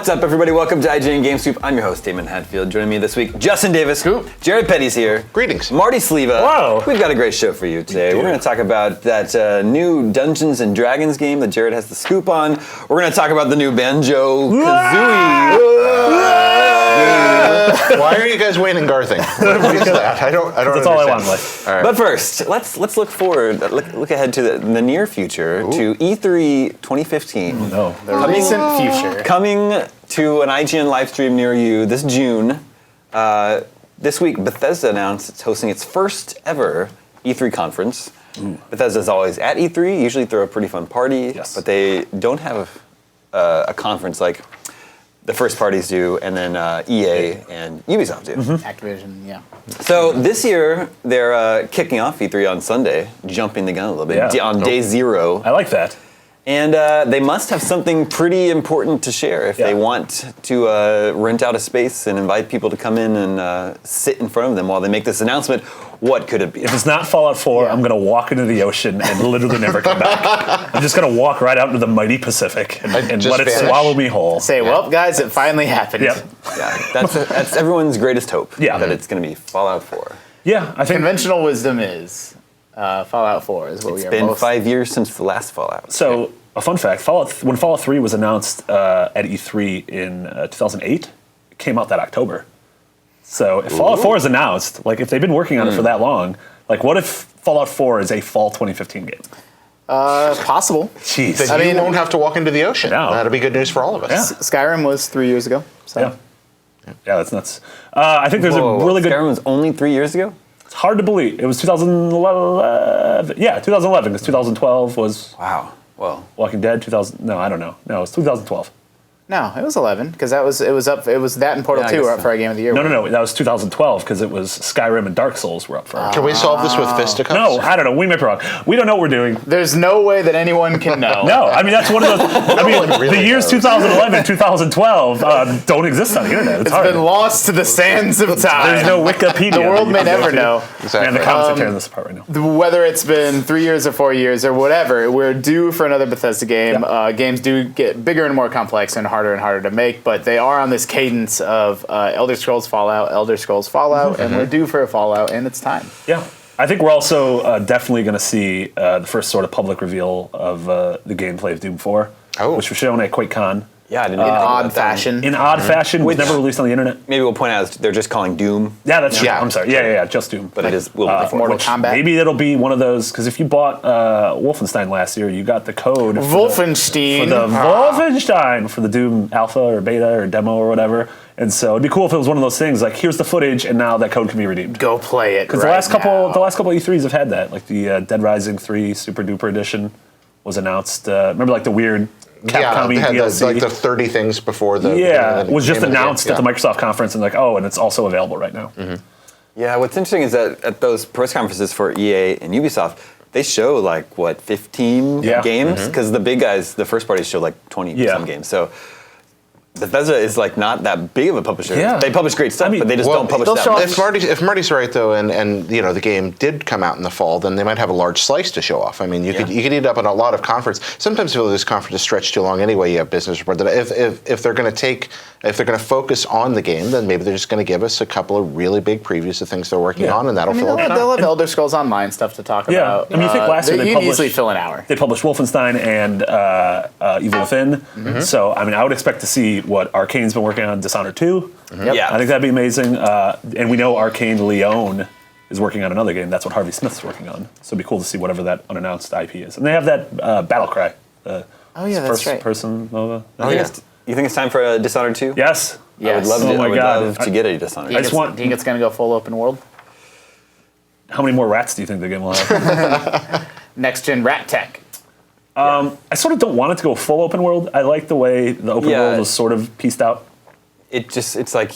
What's up, everybody? Welcome to IGN Game Scoop. I'm your host, Damon Hadfield. Joining me this week, Justin Davis. Scoop. Jared Petty's here. Greetings. Marty Sleva. Whoa. We've got a great show for you today. We're going to talk about that new Dungeons and Dragons game that Jared has the scoop on. We're going to talk about the new Banjo-Kazooie. Why are you guys waiting Garthing? What is that? I don't That's understand. all I want in life. All right. But first, let's look forward, look ahead to the near future, to E3 2015. No. The recent future. Coming to an IGN live stream near you this June. This week, Bethesda announced it's hosting its first ever E3 conference. Bethesda's always at E3, usually throw a pretty fun party, but they don't have a conference like the first parties do, and then EA and Ubisoft do. Activision, yeah. So this year, they're kicking off E3 on Sunday, jumping the gun a little bit, on day 0. I like that. And they must have something pretty important to share if they want to rent out a space and invite people to come in and sit in front of them while they make this announcement. What could it be? If it's not Fallout 4, I'm going to walk into the ocean and literally never come back. I'm just going to walk right out into the mighty Pacific and let it swallow me whole. Say, well, guys, it finally happened. Yep. Yeah, that's everyone's greatest hope. Yeah. That it's going to be Fallout 4. Yeah, I think. Conventional wisdom is Fallout 4 is what we are It's been most... 5 years since the last Fallout. So, a fun fact, when Fallout 3 was announced at E3 in 2008, it came out that October. So if Fallout 4 is announced, like if they've been working on it for that long, like what if Fallout 4 is a fall 2015 game? Possible. Jeez. Then you won't have to walk into the ocean. No. That'll be good news for all of us. Yeah. Skyrim was 3 years ago. So. Yeah, that's nuts. I think there's a really good... Skyrim was only 3 years ago? It's hard to believe. It was 2011. Yeah, 2011, because 2012 was Wow. Well, Walking Dead. 2000. No, I don't know. No, it was 2012. No, it was 11 because it was that and Portal 2 were up for our Game of the Year. No. That was 2012 because it was Skyrim and Dark Souls were up for. Can we solve this with fisticuffs? No, I don't know. We may be wrong. We don't know what we're doing. There's no way that anyone can know. No, I mean that's one of those. I mean, really the years knows. 2011, 2012 don't exist on the internet. It's It's hard. been lost to the sands of time. There's no Wikipedia. The world may that you can go never to. know. Exactly. Man, the comments are tearing this apart right now. Whether it's been 3 years or 4 years or whatever, we're due for another Bethesda game. Games do get bigger and more complex and harder to make, but they are on this cadence of Elder Scrolls Fallout, and we're due for a Fallout, and it's time. Yeah. I think we're also definitely going to see the first sort of public reveal of the gameplay of Doom 4, which was shown at QuakeCon. yeah, I didn't In even think about odd that. fashion. In odd fashion, was Which- never released on the internet. Maybe we'll point out they're just calling Doom, Yeah, that's true. Yeah. I'm sorry. Yeah, just Doom. but it is will be Mortal which- Kombat. Maybe it'll be one of those, because if you bought Wolfenstein last year, you got the code for Wolfenstein. the Wolfenstein for the Doom alpha or beta or demo or whatever. And so it'd be cool if it was one of those things like here's the footage and now that code can be redeemed. Go play it. Because right the last couple now. E3s have had that. Like the Dead Rising 3 Super Duper Edition was announced. Remember like the weird Capcom they had DLC? like the 30 things before the... it was just game of the announced game. at the Microsoft conference and like, and it's also available right now. Yeah, what's interesting is that at those press conferences for EA and Ubisoft, they show like 15 games because the big guys, the first parties show like 20 some games. So Bethesda is like not that big of a publisher. Yeah. They publish great stuff, but they just don't publish they'll that show much. If Marty's right though, and you know the game did come out in the fall, then they might have a large slice to show off. I mean, you could eat up on a lot of conference. Sometimes if this conference is stretched too long anyway, you have business report. If they're going to focus on the game, then maybe they're just going to give us a couple of really big previews of things they're working on, and that'll fill up. They'll have Elder Scrolls Online stuff to talk about. I mean, you think last year they you'd published... easily fill an hour. They published Wolfenstein and Evil Within. So, I mean, I would expect to see what Arcane's been working on, Dishonored 2. Yeah. I think that'd be amazing. And we know Arcane Leon is working on another game. That's what Harvey Smith's working on. So it'd be cool to see whatever that unannounced IP is. And they have that Battlecry. That's right. First-person MOBA. You think it's time for a Dishonored 2? Yes. I would love, Oh my God. love to get a Dishonored. I just want... Do you think it's going to go full open world? How many more rats do you think the game will have? Next gen rat tech. I sort of don't want it to go full open world. I like the way the open world is sort of pieced out. It's like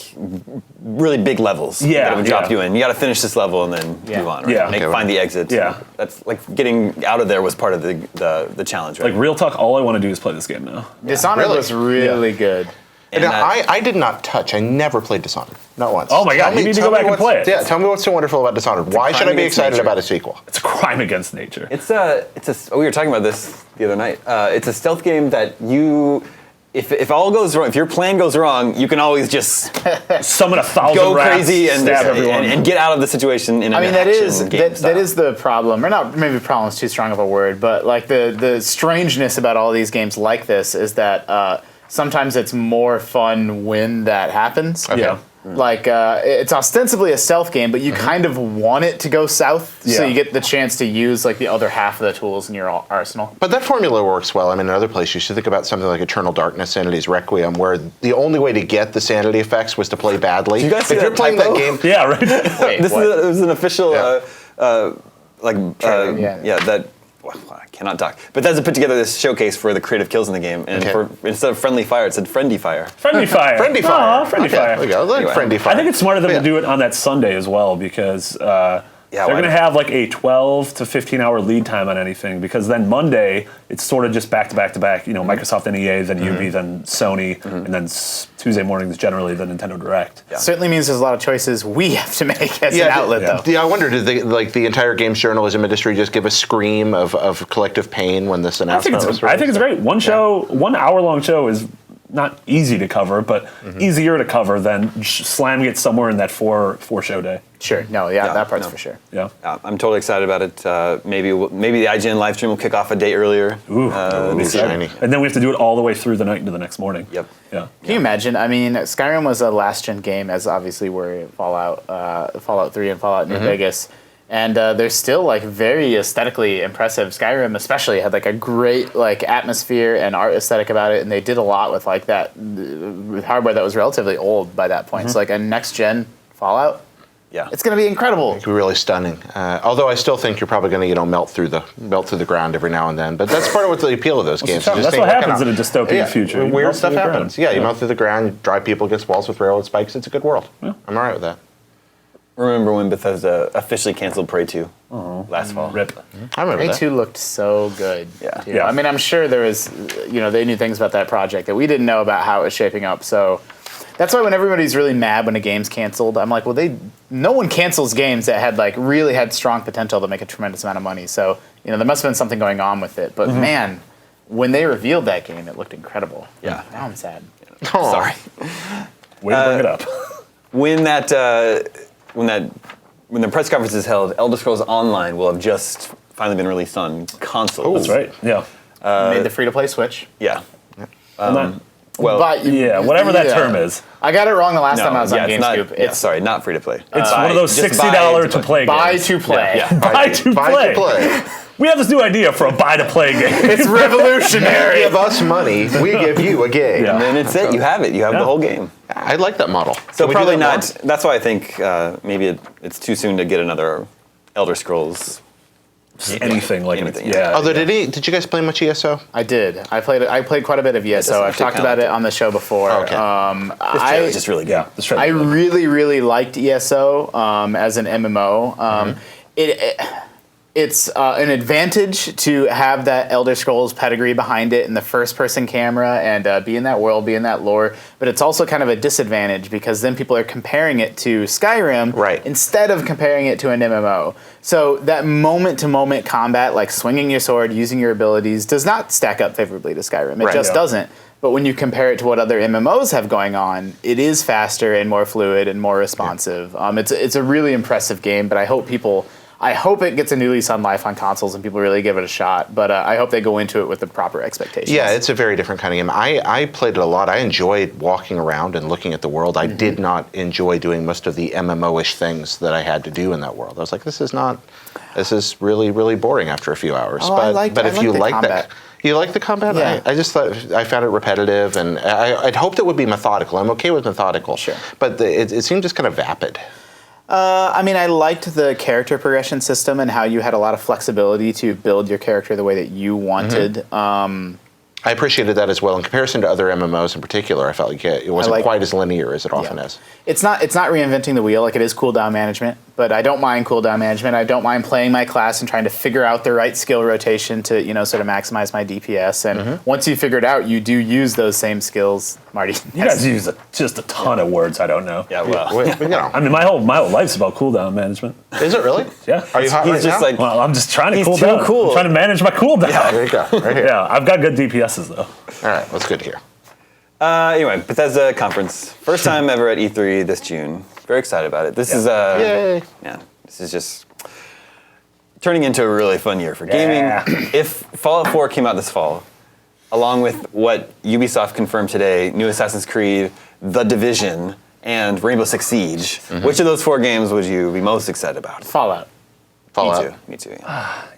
really big levels. Yeah, that would drop you in. You got to finish this level and then move on. Right? Yeah. Find the exit. Yeah. That's like getting out of there was part of the challenge. Right? Like real talk, all I want to do is play this game now. Dishonored Really? was really good. And I did not touch. I never played Dishonored. Not once. Oh my God, you need to go back and play it. Yeah, tell me what's so wonderful about Dishonored. Why should I be against excited nature. about a sequel? It's a crime against nature. we were talking about this the other night. It's a stealth game that if all goes wrong, if your plan goes wrong, you can always just Summon 1,000 go rats, crazy and stab everyone. and get out of the situation in an I mean, that action game style. is the problem, or not. Maybe problem is too strong of a word, but like the strangeness about all these games like this is that sometimes it's more fun when that happens. Okay. Yeah. Like it's ostensibly a stealth game, but you kind of want it to go south, so Yeah. you get the chance to use like the other half of the tools in your arsenal. But that formula works well. I mean, in other places, you should think about something like Eternal Darkness, Sanity's Requiem, where the only way to get the sanity effects was to play badly. Do you guys see if that you're playing typo? that game, Yeah, right. Wait, This what? is an official, Trailer, yeah. that. Well, I cannot talk. Bethesda put together this showcase for the creative kills in the game, and Okay. instead of friendly fire, it said friendly fire. Friendly fire. Friendly Fire. Aw, friendly Okay, fire. there we go. Like Anyway. Friendly Fire. I think it's smarter than Yeah. to do it on that Sunday as well, because they're why going to not? have like a 12 to 15 hour lead time on anything, because then Monday it's sort of just back to back to back. You know, Microsoft and EA, then Ubi, then Sony, and then Tuesday mornings generally the Nintendo Direct. Yeah. Certainly means there's a lot of choices we have to make as an outlet, though. Yeah, I wonder, did they, like the entire games journalism industry just give a scream of collective pain when this announcement was I think it's great. One show, 1 hour long show is not easy to cover, but easier to cover than slamming it somewhere in that four show day. Sure. No, yeah, that part's no. for sure. Yeah. I'm totally excited about it. Maybe the IGN live stream will kick off a day earlier. Ooh, this year. shiny. And then we have to do it all the way through the night into the next morning. Yep. Yeah. Can you imagine? I mean, Skyrim was a last-gen game, as obviously were Fallout 3 and Fallout New Vegas. And they're still like very aesthetically impressive. Skyrim especially had like a great like atmosphere and art aesthetic about it, and they did a lot with like that with hardware that was relatively old by that point. So like a next-gen Fallout, Yeah. it's going to be incredible. It could be really stunning. Although I still think you're probably going to melt through the ground every now and then. But that's part of what the appeal of those games. That's what happens in a dystopian future. You Weird melt stuff through the happens. ground. Yeah, you melt through the ground, you drive people against walls with railroad spikes. It's a good world. I'm all right with that. Remember when Bethesda officially canceled Prey 2 last fall? Rip. I remember Prey that. 2 looked so good. Yeah. too. Yeah. I mean, I'm sure there was, they knew things about that project that we didn't know about how it was shaping up. So that's why when everybody's really mad when a game's canceled, I'm like, well, no one cancels games that had like really had strong potential to make a tremendous amount of money. So, there must have been something going on with it. But man, when they revealed that game, it looked incredible. Yeah. Now I'm sad. Aw. Sorry. Way to bring it up. When the press conference is held, Elder Scrolls Online will have just finally been released on consoles. That's right. Yeah. Made the free-to-play switch. Yeah. Well, But yeah, whatever that term is. I got it wrong the last time I was on it's not. GameScoop. Yeah, sorry, not free to play. It's one of those just $60 to play buy games. to play. Yeah. Buy to play. We have this new idea for a buy to play game. It's revolutionary. Give us money, we give you a game. Yeah. And then it's it. You have it. You have Yeah. the whole game. I like that model. So Can we do probably that not. more? That's why I think maybe it's too soon to get another Elder Scrolls. Anything like Anything, it. yeah. Yeah. Although, did you guys play much ESO? I did. I played quite a bit of ESO. I've actually talked kinda about it on the show before. Okay. This trailer is just really good. Yeah. Let's try I that. really, really liked ESO as an MMO. It's an advantage to have that Elder Scrolls pedigree behind it and the first-person camera and be in that world, be in that lore. But it's also kind of a disadvantage because then people are comparing it to Skyrim Right. instead of comparing it to an MMO. So that moment-to-moment combat, like swinging your sword, using your abilities, does not stack up favorably to Skyrim. It Right. just Yeah. doesn't. But when you compare it to what other MMOs have going on, it is faster and more fluid and more responsive. It's a really impressive game, but I hope it gets a new lease on life on consoles and people really give it a shot. But I hope they go into it with the proper expectations. Yeah, it's a very different kind of game. I played it a lot. I enjoyed walking around and looking at the world. I did not enjoy doing most of the MMO-ish things that I had to do in that world. I was like, this is really, really boring after a few hours. Oh, I liked if you the like combat. you like the combat? Yeah. I just thought I found it repetitive, and I'd hoped it would be methodical. I'm okay with methodical. Sure. But it seemed just kind of vapid. I liked the character progression system and how you had a lot of flexibility to build your character the way that you wanted. I appreciated that as well. In comparison to other MMOs in particular, I felt like it wasn't like- quite as linear as it often Yeah. is. It's not reinventing the wheel like it is cooldown management, but I don't mind cooldown management. I don't mind playing my class and trying to figure out the right skill rotation to sort of maximize my DPS. And once you figure it out, you do use those same skills, Marty. You guys use just a ton of words I don't know. Yeah, well. I mean, my whole life's about cooldown management. Is it really? Yeah. Are you hot He's right just now? like, Well, I'm just trying to He's cool too down. cool. I'm trying to manage my cooldown. There you go. Right here. Yeah, I've got good DPSs though. All right, that's good to hear. Anyway, Bethesda conference. First time ever at E3 this June. Very excited about it. This is Yay. this is just turning into a really fun year for gaming. If Fallout 4 came out this fall, along with what Ubisoft confirmed today, new Assassin's Creed, The Division, and Rainbow Six Siege, which of those 4 games would you be most excited about? Fallout. Me too.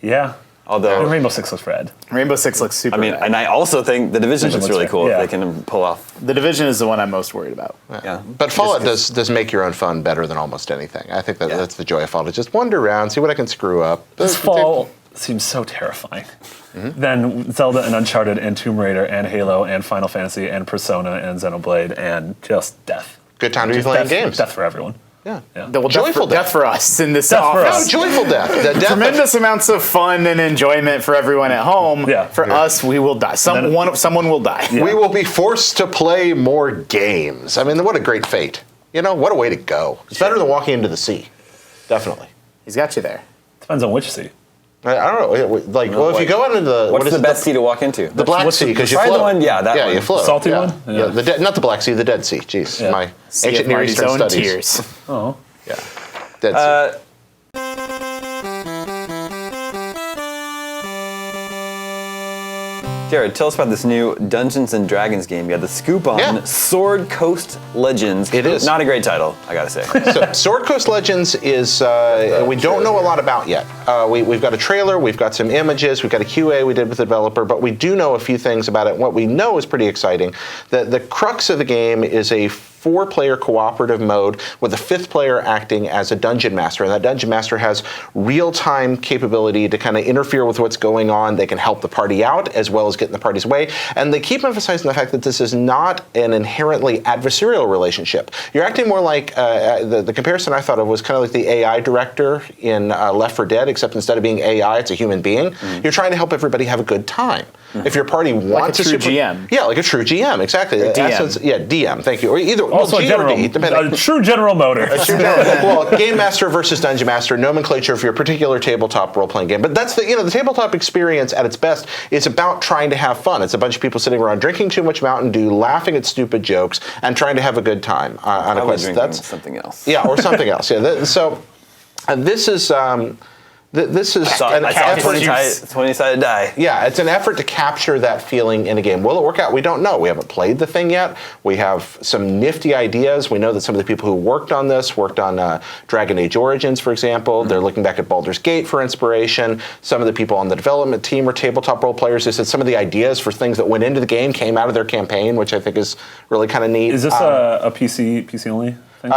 Yeah. Although Rainbow Six looks rad. Rainbow Six looks super. I mean, and I also think The Division looks really cool if they can pull off. The Division is the one I'm most worried about. Yeah. But Fallout does make your own fun better than almost anything. I think that's the joy of Fallout. Just wander around, see what I can screw up. This fall seems so terrifying. Then Zelda and Uncharted and Tomb Raider and Halo and Final Fantasy and Persona and Xenoblade and just death. Good time to be playing games. Death for everyone. Yeah. Well, Joyful death for us in this Death for office. us. Joyful death. The death Tremendous amounts of fun and enjoyment for everyone at home. Yeah. For us, we will die. Someone will die. We will be forced to play more games. I mean, what a great fate. You know, what a way to go. It's better than walking into the sea. Definitely. He's got you there. Depends on which sea. I don't know. Like, if you go into the... What's the best sea to walk into? The Black Sea, because you Probably float. the one, that one. you float. Salty yeah. one? Yeah, not the Black Sea, the Dead Sea. Jeez, my Sea ancient of Near Marty's Eastern own studies. tears. Oh. Yeah, Dead Sea. Jared, tell us about this new Dungeons and Dragons game. You had the scoop on Sword Coast Legends. It is. Not a great title, I gotta say. So, Sword Coast Legends is, we don't know a lot about yet. We've got a trailer, we've got some images, we've got a QA we did with the developer, but we do know a few things about it. What we know is pretty exciting. The crux of the game is a 4-player cooperative mode with a 5th player acting as a dungeon master. And that dungeon master has real-time capability to kind of interfere with what's going on. They can help the party out as well as get in the party's way. And they keep emphasizing the fact that this is not an inherently adversarial relationship. You're acting more like, the comparison I thought of was kind of like the AI director in Left 4 Dead, except instead of being AI, it's a human being. You're trying to help everybody have a good time. If your party wants a true GM. Yeah, like a true GM, exactly. DM. Essence, DM, thank you. Or either Also G a general, or D, depending. a true General Motor. Well, game master versus dungeon master, nomenclature for your particular tabletop role-playing game. But that's the tabletop experience at its best is about trying to have fun. It's a bunch of people sitting around drinking too much Mountain Dew, laughing at stupid jokes, and trying to have a good time on a quest. That's something else. Yeah, or something else. Yeah. This is. This is an effort. 20-sided die. Yeah, it's an effort to capture that feeling in a game. Will it work out? We don't know. We haven't played the thing yet. We have some nifty ideas. We know that some of the people who worked on this worked on Dragon Age Origins, for example. They're looking back at Baldur's Gate for inspiration. Some of the people on the development team are tabletop role players. They said some of the ideas for things that went into the game came out of their campaign, which I think is really kind of neat. Is this a PC only?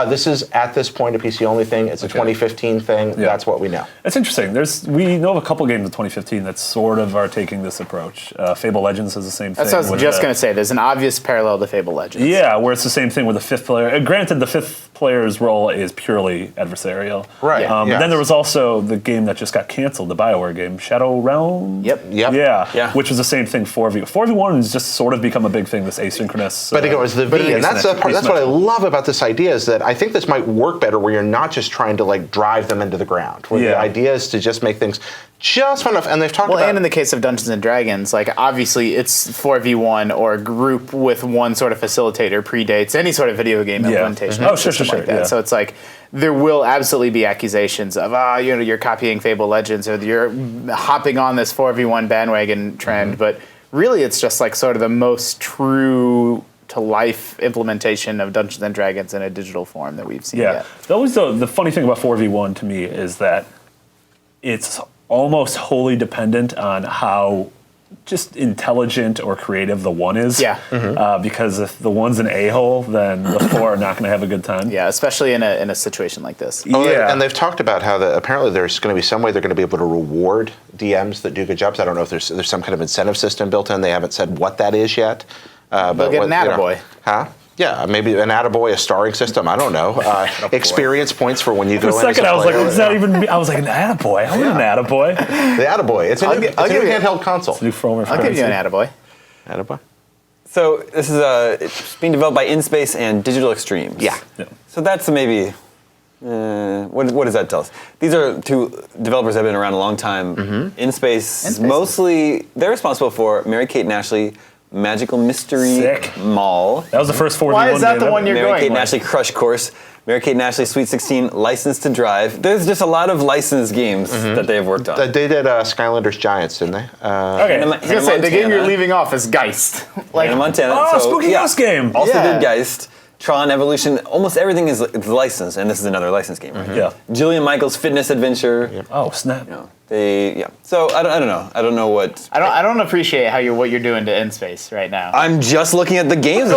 This is, at this point, a PC-only thing. It's a 2015 thing. Yeah. That's what we know. It's interesting. We know of a couple games in 2015 that sort of are taking this approach. Fable Legends has the same thing. That's what I was just going to say. There's an obvious parallel to Fable Legends. Yeah, where it's the same thing with the 5th player. Granted, the 5th player's role is purely adversarial. Right. But then there was also the game that just got canceled, the BioWare game, Shadow Realm? Yep. Yeah. Which was the same thing, 4v. 4v1 has just sort of become a big thing, this asynchronous. But it goes the V, and that's the part. That's what I love about this idea is that I think this might work better where you're not just trying to like drive them into the ground. Where the idea is to just make things just fun enough. And they've talked about. Well, and in the case of Dungeons and Dragons, like obviously it's 4v1 or a group with one sort of facilitator predates any sort of video game implementation. Oh, sure. Like that. Yeah. So it's like there will absolutely be accusations of you're copying Fable Legends or you're hopping on this 4v1 bandwagon trend, but really it's just like sort of the most true to life implementation of Dungeons and Dragons in a digital form that we've seen yet. The funny thing about 4v1 to me is that it's almost wholly dependent on how just intelligent or creative the one is. Yeah. Because if the one's an a-hole, then the 4 are not going to have a good time. Yeah, especially in a situation like this. And they've talked about how apparently there's going to be some way they're going to be able to reward DMs that do good jobs. I don't know if there's some kind of incentive system built in. They haven't said what that is yet. They'll get an attaboy. Huh? Yeah, maybe an attaboy, a starring system. I don't know. Experience points for when you go in. For a second, as a I was like, player. "Is that even?" I was like, "An attaboy? I want an attaboy." The attaboy. It's a new handheld console. New form of I'll give you an attaboy. Attaboy. So this is it's being developed by InSpace and Digital Extremes. Yeah. So that's maybe. What does that tell us? These are two developers that have been around a long time. InSpace, mostly they're responsible for Mary-Kate and Ashley, Magical Mystery Sick. Mall. That was the first 4v1 Why is that game the ever. one you're Mary going Kate and with? Ashley Crush Course. Mary Kate and Ashley Sweet 16 License to Drive. There's just a lot of licensed games that they have worked on. They did Skylanders Giants, didn't they? Okay. Hannah I was gonna say the game you're Montana. leaving off is Geist. Like, Hannah Montana. Oh, Spooky House game. Also Yeah. did Geist. Tron Evolution. Almost everything is licensed, and this is another licensed game, right? Yeah. Jillian Michaels Fitness Adventure. Oh, snap. You know, So I don't know. I don't know what. I don't appreciate what you're doing to N-Space right now. I'm just looking at the games.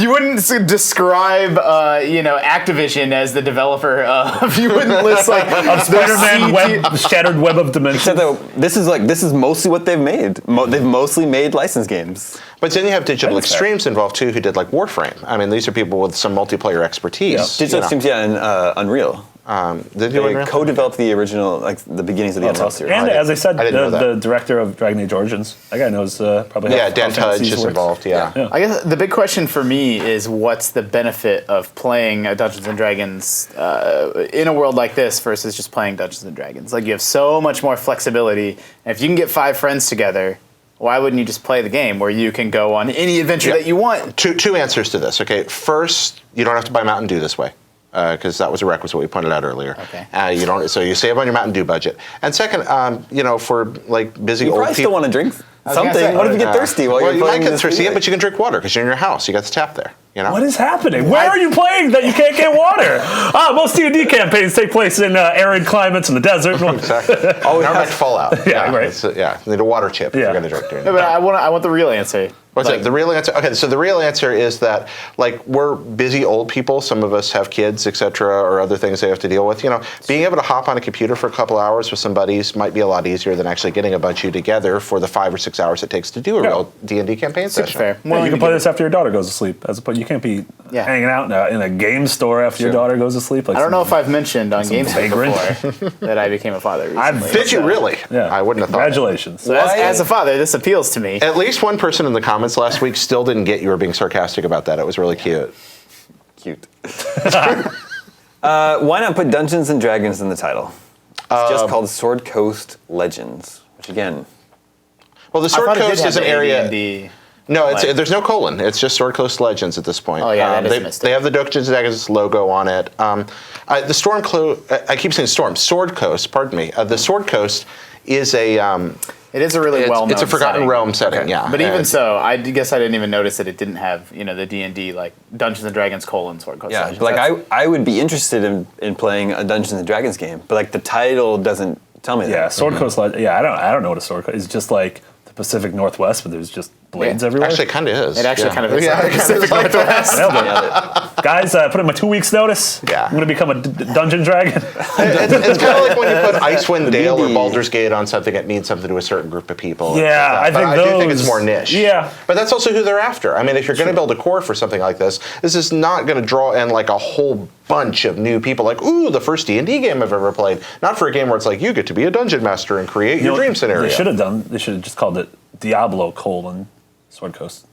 You wouldn't describe, Activision as the developer of. You wouldn't list like Spider-Man Shattered Web of Dimensions. Except that this is mostly what they've made. They've mostly made licensed games. But then you have Digital That's fair. Extremes involved too, who did like Warframe. I mean, these are people with some multiplayer expertise. Digital Extremes, and Unreal. They do They Unreal? co-developed the original, like the beginnings of the Unreal series. And as I said, I didn't know that. the director of Dragon Age Origins, that guy knows probably Yeah, how Dan Final Fantasy's Tudge is works. involved. Yeah. Yeah. I guess the big question for me is what's the benefit of playing a Dungeons and Dragons in a world like this versus just playing Dungeons and Dragons? Like you have so much more flexibility, and if you can get 5 friends together, why wouldn't you just play the game where you can go on any adventure Yeah. that you want? Two answers to this. Okay, first, you don't have to buy Mountain Dew this way. Because that was a requisite we pointed out earlier. Okay. So you save on your Mountain Dew budget. And second, for like busy You old probably still people. want to drink was gonna something. say, What if you get thirsty while you're you might playing get this thirsty, video? but you can drink water because you're in your house. You got the tap there. You know. What is happening? Where are you playing that you can't get water? Most D&D campaigns take place in arid climates in the desert. Exactly. Oh, now back to Fallout. Yeah, right. You need a water chip if Yeah. you're going to drink during No, the but I want the real answer. What's that? The real answer? Okay, so the real answer is that, like, we're busy old people. Some of us have kids, etc., or other things they have to deal with. You know, being able to hop on a computer for a couple hours with some buddies might be a lot easier than actually getting a bunch of you together for the 5 or 6 hours it takes to do a real D&D campaign session. Fair. Yeah, you can play this after your daughter goes to sleep. As opposed, you can't be hanging out in a game store after your daughter goes to sleep. Like I don't know if I've mentioned on Games vagrant. before that I became a father recently. Did you really? Yeah. I wouldn't have thought. Congratulations. So as a father, this appeals to me. At least one person in the comments last week still didn't get you were being sarcastic about that. It was really cute. Cute. Why not put Dungeons and Dragons in the title? It's just called Sword Coast Legends, which again, Well, the I Sword thought it did Coast have is an the area. AD&D. No, Like- there's no colon. It's just Sword Coast Legends at this point. Oh, yeah, that is a they, mistake. they have the Dungeons and Dragons logo on it. The Storm I keep saying Storm. Sword Coast. Pardon me. The Sword Coast is a. It is a really well-known It's a Forgotten setting. Realm setting. Yeah. But even And- so, I guess I didn't even notice that it didn't have, the D&D, like Dungeons and Dragons : Sword Coast yeah. Legends. Like That's- I would be interested in playing a Dungeons and Dragons game, but like the title doesn't tell me that. Yeah, Sword Coast. Yeah, I don't know what a Sword Coast is. It's just like the Pacific Northwest, but there's just blades everywhere. Actually, it kind of is. It actually kind of is Yeah, like it kinda Pacific is like that. Northwest. Nailed it. Yeah, Guys, put in my 2 weeks notice. Yeah. I'm going to become a dungeon dragon. It's kind of like when you put Icewind Dale or D&D. Baldur's Gate on something, it means something to a certain group of people. Yeah, But I do think those- it's more niche. Yeah. But that's also who they're after. I mean, if you're going to build a core for something like this is not going to draw in like a whole bunch of new people. Like, ooh, the first D&D game I've ever played. Not for a game where it's like you get to be a dungeon master and create your dream scenario. They should have just called it Diablo : Sword Coast.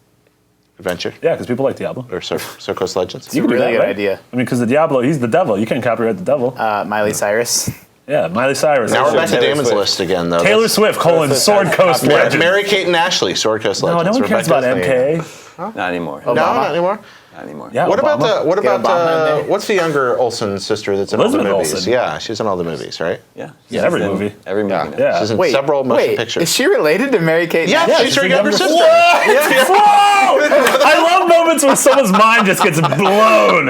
Adventure. Yeah, because people like Diablo. Or Sword Coast Legends. You can do really that, good right? idea. I mean, because the Diablo, he's the devil. You can't copyright the devil. Miley Cyrus. Yeah, Miley Cyrus. Now we're back to Taylor Damon's Swift. list again, though. Taylor Swift : Sword Coast Mary, Legends. Mary Kate and Ashley, Sword Coast No, Legends. no one cares about Rebecca's MK. Not anymore. No, not anymore. Not anymore. Yeah, What Obama. about Get Obama in there. what's the younger Olsen sister that's in all Elizabeth the movies? Olsen. Yeah, she's in all the movies, right? Yeah. Yeah, every She's in movie. Every movie. Yeah, now. Yeah. she's in Wait, several motion wait, pictures. is she related to Mary Kate? Yeah, Ashley? she's her the younger younger sister. What? Yeah, yeah. Whoa! I love moments where someone's mind just gets blown.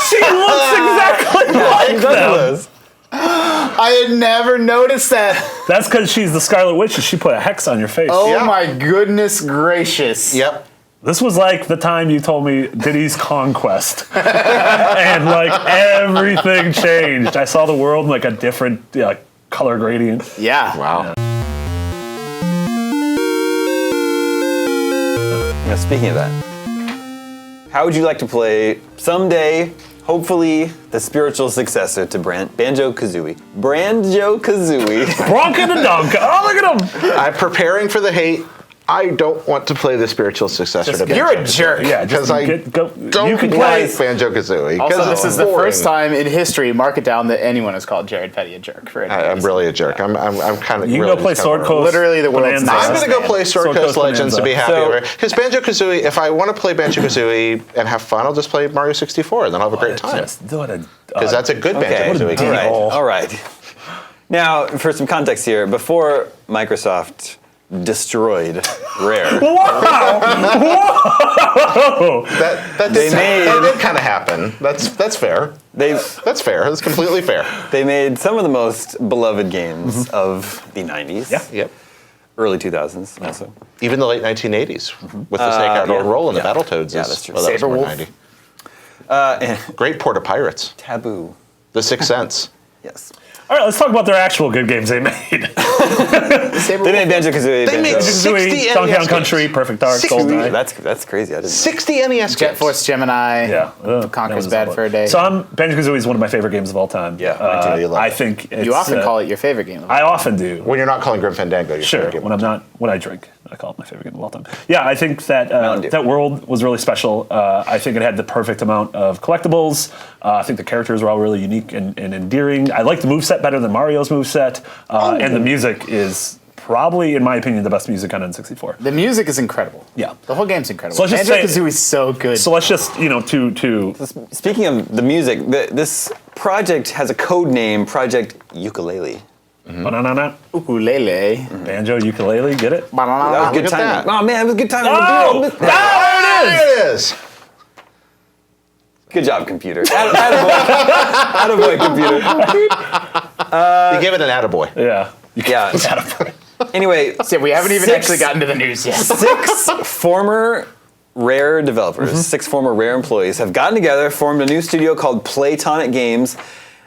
She looks exactly like them. I had never noticed that. That's because she's the Scarlet Witch and she put a hex on your face. Oh Yeah. my goodness gracious. Yep. This was like the time you told me Diddy's Conquest. And like everything changed. I saw the world in like a different color gradient. Yeah. Wow. Now, speaking of that, how would you like to play someday, hopefully, the spiritual successor to Banjo-Kazooie? Banjo-Kazooie. Bronca the Donka. Oh, look at him. I'm preparing for the hate. I don't want to play the spiritual successor to You're a Banjo-Kazooie. jerk. Yeah, Because just I don't you can play play. Banjo-Kazooie. Also, 'cause this it's is the boring. first time in history, mark it down, that anyone has called Jared Petty a jerk. For I'm really a jerk. I'm kind of. You can really go play just Sword kinda- Coast. Literally the world's Bonanza. I'm nicest going to go man. play Sword Sword Coast Coast Legends and be Bonanza. happy So- over it. Because Banjo-Kazooie, if I want to play Banjo-Kazooie and have fun, I'll just play Mario 64 and then I'll have a great time. Because that's a good Okay. Banjo-Kazooie game. All right. Oh. All right. Now, for some context here, before Microsoft destroyed Rare, That did kind of happen. That's fair. That's fair. That's completely fair. they made some of the most beloved games of the 90s. Yeah. Yep. Early 2000s also. Even the late 1980s with the Snake Out yeah. Roll and the Yeah. Battletoads. Yeah, is- that's true. Well, that was more Saberwolf. 90. And Great Port of Pirates. Taboo. The Sixth Sense. Yes. All right, let's talk about their actual good games they made. They made Banjo-Kazooie. They made Banjo. 60 Kazooie, Donkey Kong NES Country, games. Perfect Dark, 60. GoldenEye. That's crazy. I didn't know. 60 NES Jet games. Force Gemini. Yeah, Conker's that bad was for a day. So Banjo-Kazooie is one of my favorite games of all time. Yeah, mine too. You love I it. think it's, You often call it your favorite game. I often do. When you're not calling Grim Fandango, you're Sure, saying when I drink, I call it my favorite game of all time. Yeah, I think that Mountain Dew. that world was really special. I think it had the perfect amount of collectibles. I think the characters were all really unique and endearing. I like the moveset better than Mario's moveset. And the music is probably, in my opinion, the best music on N64. The music is incredible. Yeah. The whole game's incredible. So let's just say- Banjo-Kazooie is so good. So let's just, to Speaking of the music, this project has a code name, Project Ukulele. banana, Ukulele. banjo, ukulele, get it? That was look good at timing. that. Oh man, it was good timing. Oh, there it is! There it is. Good job, computer. Attaboy, computer. You gave it an attaboy. Yeah. Yeah. Anyway, So we haven't even Six- actually gotten to the news yet. 6 former Rare developers, 6 former Rare employees have gotten together, formed a new studio called Playtonic Games,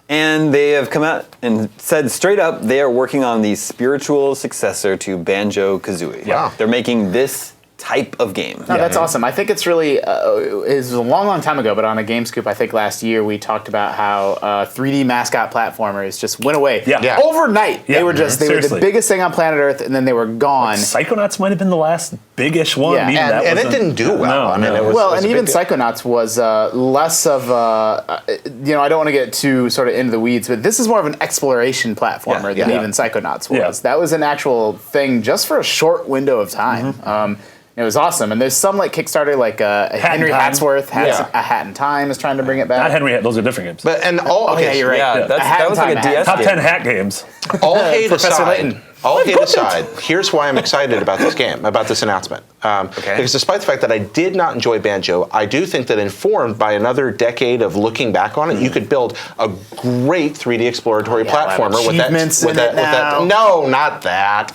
and they have come out and said straight up they are working on the spiritual successor to Banjo-Kazooie. Wow. They're making this type of game. No, that's awesome. I think it's really, it was a long, long time ago, but on a Game Scoop, I think last year, we talked about how 3D mascot platformers just went away. Yeah. Yeah. Overnight. Yeah. They were just, they were Seriously. the biggest thing on planet Earth, and then they were gone. Psychonauts might have been the last big-ish one. Yeah, Even that And it wasn't- didn't do well. No, I mean, no. it was, Well, it was and a even big deal. Psychonauts was less of a, I don't want to get too sort of into the weeds, but this is more of an exploration platformer Yeah, than yeah. even Psychonauts was. Yeah. That was an actual thing just for a short window of time. It was awesome. And there's some like Kickstarter, like Henry Time. Hatsworth, Yeah. A Hat in Time is trying to bring it back. Not Henry Hat, those are different games. But and all Oh, yeah, you're right. Yeah, A Hat that was in like a Time, DS Top game. 10 hat games. all hate Professor aside, Layton. all hate aside, here's why I'm excited about this game, about this announcement. Because despite the fact that I did not enjoy Banjo, I do think that informed by another decade of looking back on it, you could build a great 3D exploratory platformer with that. achievements With in that, it with that. now. No, not that.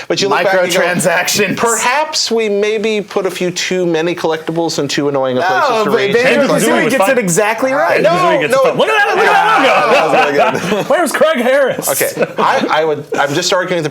But you look back and you go, Microtransactions. perhaps we maybe put a few too many collectibles and too annoying of places No, to but reach. Banjo-Kazooie Banjo-Kazooie was gets fun. it exactly right. No, Banjo-Kazooie gets no. the fun. Look at that logo! Where's Craig Harris? Okay, I'm just arguing that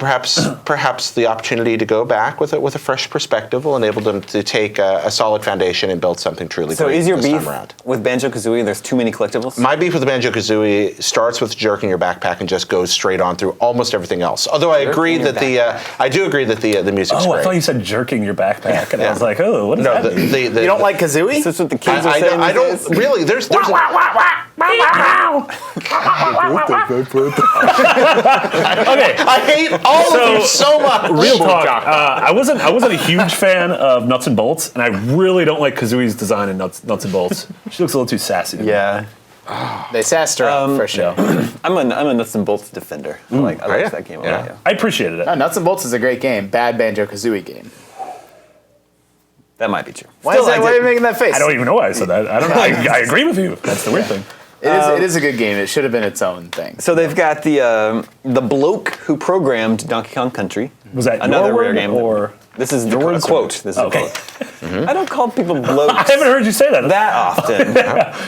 perhaps the opportunity to go back with a fresh perspective will enable them to take a solid foundation and build something truly So great is your this beef time around. with Banjo-Kazooie, there's too many collectibles? My beef with Banjo-Kazooie starts with jerking your backpack and just goes straight on through almost everything else. Although I agree Jerking that your I do agree that the music's Oh, great. I thought you said jerking your backpack, and I Yeah. was like, oh, what does no, that mean? the You don't like Kazooie? Is this what the kids are saying I these don't days? really. There's Okay, I hate all of you so much. real talk. I wasn't a huge fan of Nuts and Bolts, and I really don't like Kazooie's design in Nuts and Bolts. She looks a little too sassy to me. Yeah. They sassed her up for sure. I'm a Nuts and Bolts defender. I like you? that game a Yeah. lot. Yeah. I appreciated it. No, Nuts and Bolts is a great game. Bad Banjo-Kazooie game. That might be true. Why Still are you liked it. making that face? I don't even know why I said that. I don't know. I agree with you. That's the weird thing. It is a good game. It should have been its own thing. So they've got the bloke who programmed Donkey Kong Country. Was that another your rare word game? or This is the your words or- quote. This is a Okay. quote. I don't call people blokes I haven't heard you say that. that often.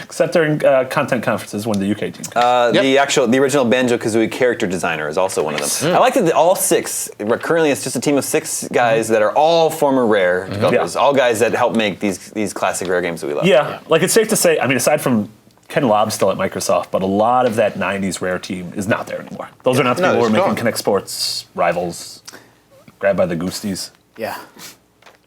Except during content conferences when the UK team comes. The original Banjo-Kazooie character designer is also one of them. I like that all 6. Currently, it's just a team of 6 guys that are all former Rare developers. Yeah. All guys that help make these classic Rare games that we love. Yeah, like it's safe to say, I mean, aside from Ken Lobb's still at Microsoft, but a lot of that 90s Rare team is not there anymore. Those are not the No, people who are it's making gone. Connect Sports, Rivals, Grabbed by the Goosties. Yeah.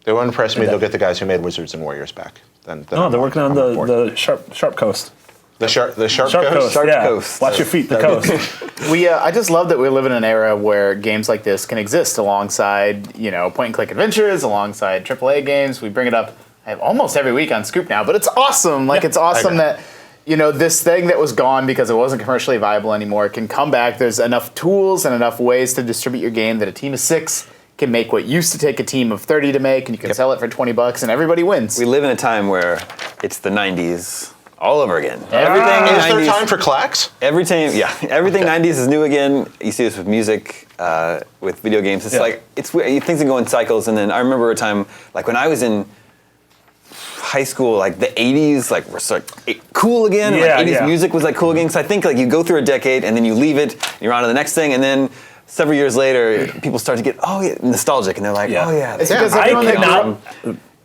They won't impress me. They'll get the guys who made Wizards and Warriors back. Then No, they're working on the Sharp Coast. the Sharp Coast. Coast. Yeah. Coast. Watch your feet. The coast. I just love that we live in an era where games like this can exist alongside, point-and-click adventures, alongside AAA games. We bring it up almost every week on Scoop now, but it's awesome. It's awesome that, this thing that was gone because it wasn't commercially viable anymore can come back. There's enough tools and enough ways to distribute your game that a team of 6 can make what used to take a team of 30 to make, and you can sell it for $20, and everybody wins. We live in a time where it's the 90s all over again. Everything is 90s, there time for clacks? Everything 90s is new again. You see this with music, with video games. It's it's weird. Things can go in cycles. And then I remember a time, when I was in high school, the 80s, were cool again. Yeah, 80s music was cool again. So I think you go through a decade and then you leave it, and you're on to the next thing, and then several years later, people start to get nostalgic, and they're like, It's because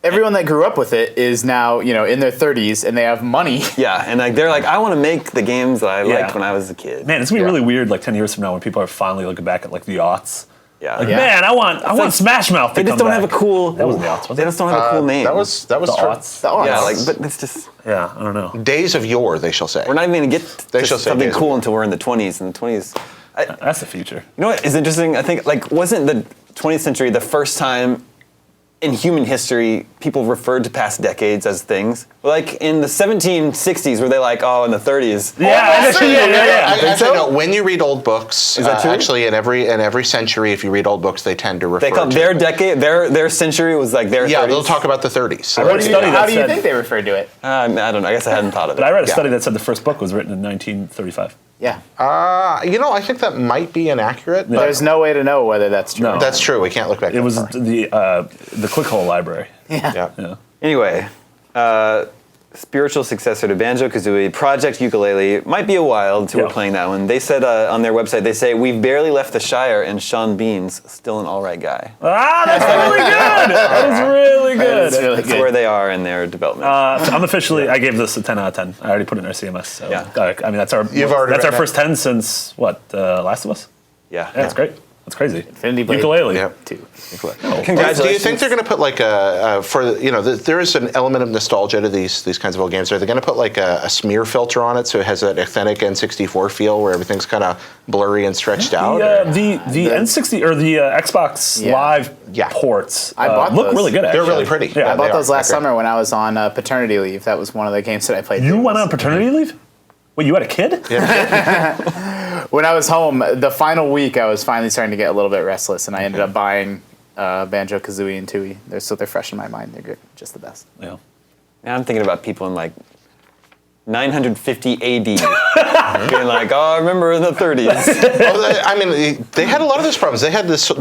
everyone that grew up with it is now, in their 30s, and they have money. Yeah, and they're like, I want to make the games that I liked when I was a kid. Man, it's gonna be really weird 10 years from now when people are finally looking back at the aughts. Yeah. Man, I want Smash Mouth to They just come don't have back. a cool. That wasn't the aughts, was They it? just don't have a cool name. That was The true. aughts. The aughts. Yeah, but it's just Yeah, I don't know. Days of yore, they shall say. we're not even gonna get They to shall say something days of cool yore. until we're in the 20s. And the 20s, That's the future. you know what is interesting? I think wasn't the 20th century the first time in human history people referred to past decades as things? In the 1760s, were they in the 30s? Actually, no. When you read old books, Is that true? actually in every century, if you read old books, they tend to refer They call to their decade, their century was their 30s. Yeah, they'll talk about the 30s. read a study How that do you said- think they referred to it? I don't know. I guess I hadn't thought of it. But I read a Yeah. study that said the first book was written in 1935. Yeah. I think that might be inaccurate, but There's no way to know whether that's true. No. that's true. We can't look back. It was the Clickhole library. Yeah. Yeah. Anyway, spiritual successor to Banjo-Kazooie, Project Ukulele. Might be a while until we're Yeah. playing that one. They said on their website, they say, we've barely left the Shire and Sean Bean's still an all right guy. That's really good. That is really good. That's really That's good. where they are in their development. I'm officially. I gave this a 10 out of 10. I already put it in our CMS. So Yeah. that's our. You've already that's our written it. first 10 since what? Last of Us. yeah. Yeah, it's great. That's crazy. Infinity Blade. Ukulele. Yeah. 2. Congratulations. Do you think they're going to put there is an element of nostalgia to these kinds of old games? Are they going to put a smear filter on it so it has that authentic N64 feel where everything's kind of blurry and stretched out? The N60 or the Xbox Yeah. Live Yeah. ports I bought look those. really good. They're Actually. really pretty. Yeah, I bought they those are. last They're great. summer when I was on paternity leave. That was one of the games that I played. You went on paternity leave? Wait, you had a kid? When I was home, the final week, I was finally starting to get a little bit restless, and I ended up buying Banjo-Kazooie and Tooie. They're fresh in my mind. They're good. Just the best. Yeah. Now I'm thinking about people in 950 AD being I remember in the 30s. They had a lot of those problems.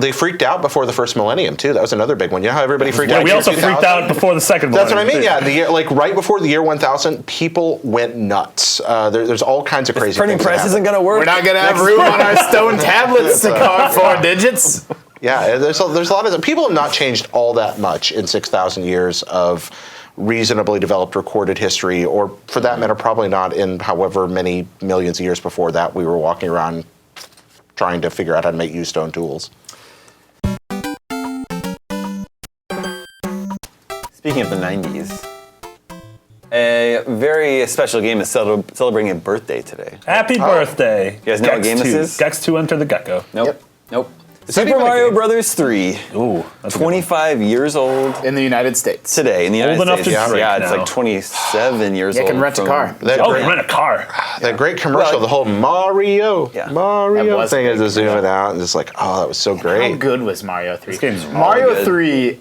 They freaked out before the first millennium too. That was another big one. You know how everybody freaked out? We in also 2000? freaked out before the second one. That's what I mean. Yeah, the year, right before the year 1000, people went nuts. There's all kinds of crazy. Printing things that press isn't happen. going to work. We're not going to have room on our stone tablets to code 4 digits. Yeah, there's a lot of people have not changed all that much in 6,000 years of reasonably developed recorded history, or for that matter, probably not in however many millions of years before that we were walking around trying to figure out how to make use stone tools. Speaking of the 90s, a very special game is celebrating a birthday today. Happy birthday. You guys know what game this is? Gex 2 Enter the Gecko. Nope. Yep. Nope. that Super even a Mario game? Brothers 3. Ooh, that's 25 years old In the United States. today in the United Old enough States. to drink Yeah, it's now. 27 years You old. can rent a from- car. That Oh, great, you rent a car. that great commercial, Well, the whole Mario Yeah. Mario That was thing big. is to zoom it out and it's like, oh, that was so How great. good was Mario 3? This game's really Mario good. 3,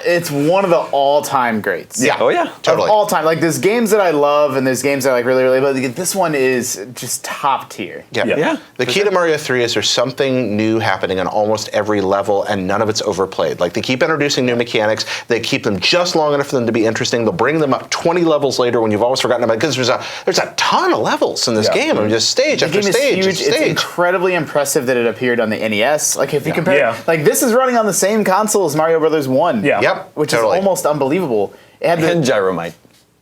it's one of the all-time greats. Yeah. Oh, yeah. Totally. Of all time. There's games that I love, and there's games that I really, really love. This one is just top tier. Yeah. Yeah. The key to Mario 3 is there's something new happening on almost every level, and none of it's overplayed. They keep introducing new mechanics. They keep them just long enough for them to be interesting. They'll bring them up 20 levels later when you've always forgotten about it, because there's a ton of levels in this game. I mean, just stage The after game is stage huge. after It's stage. incredibly impressive that it appeared on the NES. If you compare, Yeah. this is running on the same console as Mario Brothers 1. Yeah. Yep. Which Totally. is almost unbelievable. It had And Gyromite.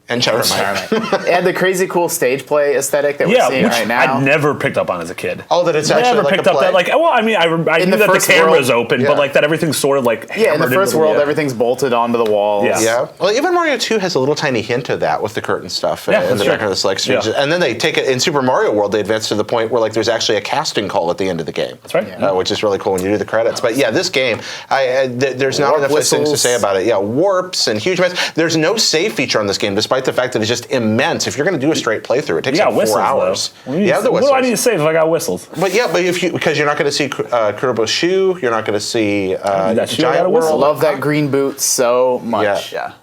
And Shadow Knight. And the crazy cool stage play aesthetic that we're seeing which right now. I never picked up on as a kid. Oh, that it's actually never like picked a up play? that. Like, well, I mean, I knew that the first camera's world, open, yeah. but like that everything's sort of like Yeah, in the hammered first into world, the- everything's bolted onto the walls. Yeah. Yeah. Well, even Mario 2 has a little tiny hint of that with the curtain stuff Yeah, in the sure. back of the select Yeah. stages. And then they take it in Super Mario World. They advance to the point where like there's actually a casting call at the end of the game. That's right. Which is really cool when you do the credits. But yeah, this game, there's not Warp enough nice things to whistles. say about it. Yeah, warps and huge mess. There's no save feature on this game, despite the fact that it's just immense. If you're going to do a straight playthrough, it takes You got like 4 whistles, hours. though. You have the What whistles. do I need to save if I got whistles? But yeah, but if you because you're not going to see Kurobo's shoe, you're not going to see that shoe, I got Giant a whistle. I World. love that green boot so much. Yeah.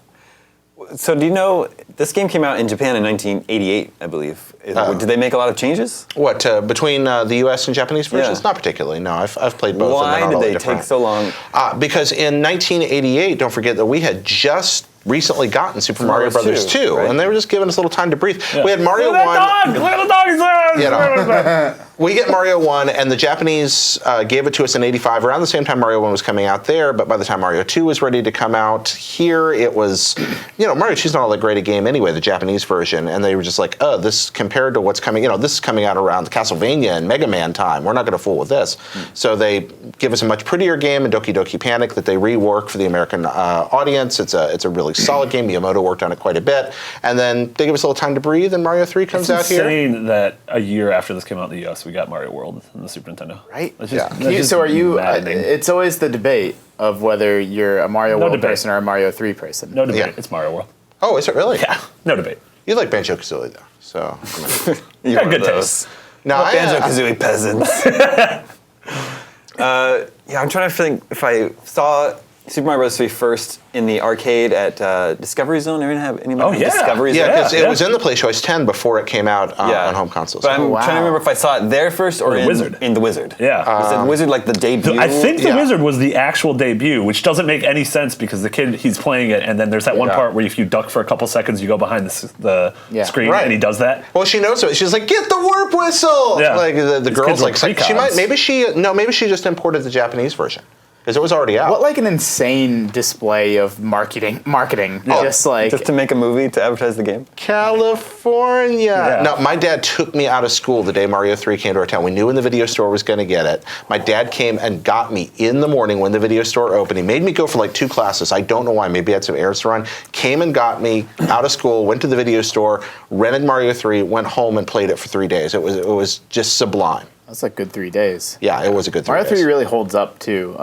So do you know this game came out in Japan in 1988, I believe? Did they make a lot of changes? What between the U.S. and Japanese versions? Yeah. Not particularly. No, I've played both. and Why they're not did all that they different. take so long? Because in 1988, don't forget that we had just recently gotten Super Mario Mario Brothers 2, 2, right? and they were just giving us a little time to breathe. Yeah. We had Mario Look 1. at that dog! Look at the dog! He's there! You know. We get Mario 1, and the Japanese gave it to us in 85, around the same time Mario 1 was coming out there, but by the time Mario 2 was ready to come out here, it was, Mario 2 is not all that great a game anyway, the Japanese version, and they were just like, oh, this compared to what's coming, this is coming out around the Castlevania and Mega Man time. We're not going to fool with this. So they give us a much prettier game in Doki Doki Panic that they rework for the American audience. It's a really solid game. Miyamoto worked on it quite a bit. And then they give us a little time to breathe, and Mario 3 comes out here. It's insane that a year after this came out in the US, we got Mario World on the Super Nintendo. Right? That's Yeah. that's just So are you? maddening. It's always the debate of whether you're a Mario No World debate. person or a Mario 3 person. No debate. Yeah. It's Mario World. Oh, is it really? Yeah, no debate. You like Banjo-Kazooie, though. So, I mean, You Got one good of those. taste. no, Banjo-Kazooie peasants. Yeah, I'm trying to think if I saw Super Mario Bros. 3 first in the arcade at Discovery Zone. Anyone have any Oh, yeah. Discovery Yeah, Zone? because Yeah, it yeah. was in the PlayChoice 10 before it came out on home consoles. But I'm Oh, wow. trying to remember if I saw it there first or the in Wizard. in the Wizard. Yeah. Was the Wizard like the debut? I think the Yeah. Wizard was the actual debut, which doesn't make any sense because the kid, he's playing it, and then there's that one Yeah. part where if you duck for a couple seconds, you go behind the Yeah. screen, Right. and he does that. Well, she knows it. She's like, "Get the warp whistle!" Yeah. Like the These girl's kids are like, she precogs. might. Maybe she just imported the Japanese version because it was already out. What like an insane display of marketing? just to make a movie to advertise the game. California. Yeah. No, my dad took me out of school the day Mario 3 came to our town. We knew when the video store was going to get it. My dad came and got me in the morning when the video store opened. He made me go for like 2 classes. I don't know why. Maybe I had some errands to run. Came and got me out of school, went to the video store, rented Mario 3, went home and played it for 3 days. It was just sublime. That's a good 3 days. Yeah, it was a good 3 Mario days. 3 really holds up too.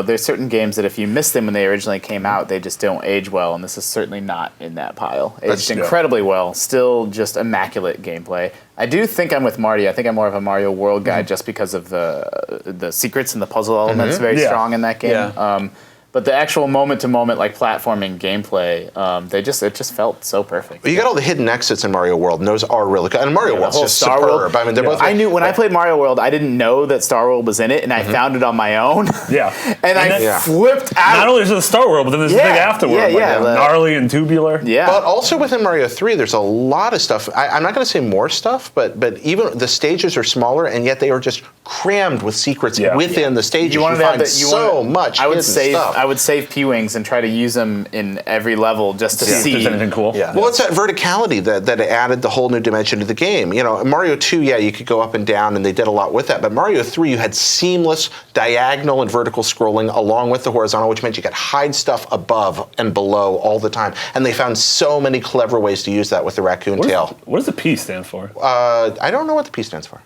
There's certain games that if you miss them when they originally came out, they just don't age well, and this is certainly not in that pile. Aged yeah. incredibly well. Still just immaculate gameplay. I do think I'm with Marty. I think I'm more of a Mario World guy just because of the secrets and the puzzle elements very Yeah. strong in that game. Yeah. But the actual moment-to-moment like platforming gameplay, it just felt so perfect. You got all the hidden exits in Mario World, and those are really good. And Mario World's whole just Star superb. World. I mean, they're both. I knew when I played Mario World, I didn't know that Star World was in it, and I found it on my own. Yeah. and I then- Yeah. flipped out. Not only is it the Star World, but then there's the Yeah, thing afterward. yeah, like yeah, the- gnarly and tubular. yeah. But also within Mario 3, there's a lot of stuff. I'm not going to say more stuff, but even the stages are smaller, and yet they are just crammed with secrets Yeah. within the stages. you wanted to find have so much I would hidden save. stuff. I would save P-wings and try to use them in every level just to See if see. there's anything cool. Yeah. Well, it's that verticality that added the whole new dimension to the game. In Mario 2, yeah, you could go up and down, and they did a lot with that. But Mario 3, you had seamless diagonal and vertical scrolling along with the horizontal, which meant you could hide stuff above and below all the time. And they found so many clever ways to use that with the raccoon tail. What does the P stand for? I don't know what the P stands for.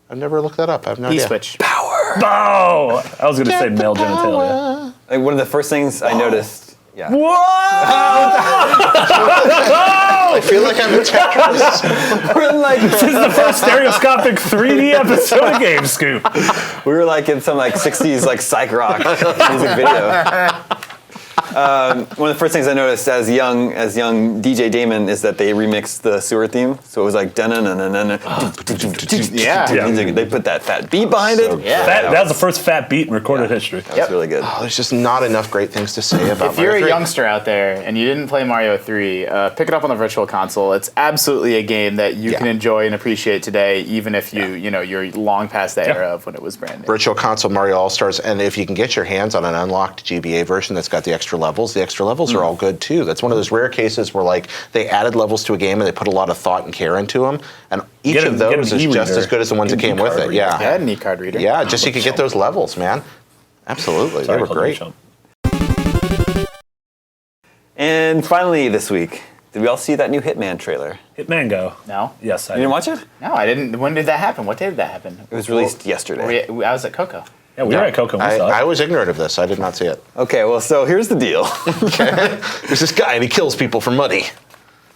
I've never looked that up. I have no idea. P-switch. Oh! I was going to say Get the male genitalia. power. Like one of the first things I noticed. Yeah. Whoa! I feel like I'm a Tetris. We're like This is the first stereoscopic 3D episode of Game Scoop. we were like in some like 60s like psych rock music video. One of the first things I noticed as young DJ Damon is that they remixed the sewer theme, so it was like Yeah. They put that fat beat behind it. Yeah. That was the first fat beat in recorded history. That's really good. Oh, there's just not enough great things to say about If you're Mario a 3. youngster out there and you didn't play Mario 3, pick it up on the Virtual Console. It's absolutely a game that you Yeah. can enjoy and appreciate today, even if you're long past the era of when it was brand new. Virtual Console Mario All-Stars, and if you can get your hands on an unlocked GBA version that's got the extra levels. The extra levels are all good too. That's one of those rare cases where like they added levels to a game and they put a lot of thought and care into them, and each of those is just as good as the ones that came with it. Yeah, I had an e-card reader. Yeah, just so you could get those levels, man. Absolutely, they were great. And finally this week, did we all see that new Hitman trailer? Hitman Go. No. Yes, I You didn't watch it? No, I didn't. When did that happen? What day did that happen? It was released yesterday. I was at Coco. Yeah, we were at Coco. And we saw it. I was ignorant of this. I did not see it. Okay, well, so here's the deal. There's this guy and he kills people for money.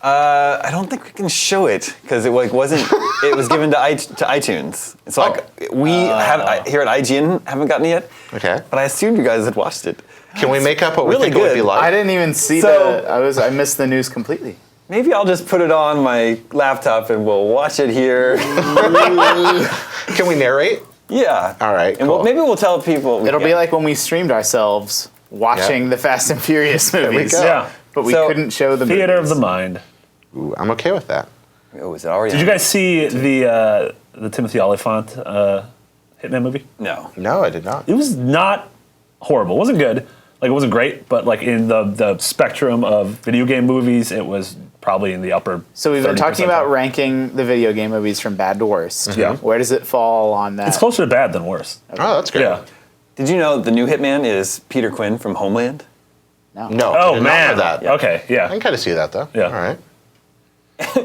I don't think we can show it because it like wasn't. It was given to iTunes. It's like we have here at IGN haven't gotten it yet. Okay. But I assumed you guys had watched it. Can we make up what we really think it would be good. like? I didn't even see So- I missed the news completely. Maybe I'll just put it on my laptop and we'll watch it here. Can we narrate? Yeah. All right, And cool. maybe we'll tell people. It'll be like when we streamed ourselves watching the Fast and Furious movies. go. Yeah. But we So, couldn't show the Theater of movies. the Mind. Ooh, I'm okay with that. Oh, is it already? Did you guys see the Timothy Olyphant Hitman movie? No. No, I did not. It was not horrible. It wasn't good. Like, it wasn't great, but like in the spectrum of video game movies, it was probably in the upper. So we've been 30%. talking about ranking the video game movies from bad to worst. Yeah. Where does it fall on that? It's closer to bad than worse. Oh, that's good. Yeah. Did you know the new Hitman is Peter Quinn from Homeland? No. No. I Oh did not man. know that. Okay. I Yeah. can kind of see that though. Yeah. All right.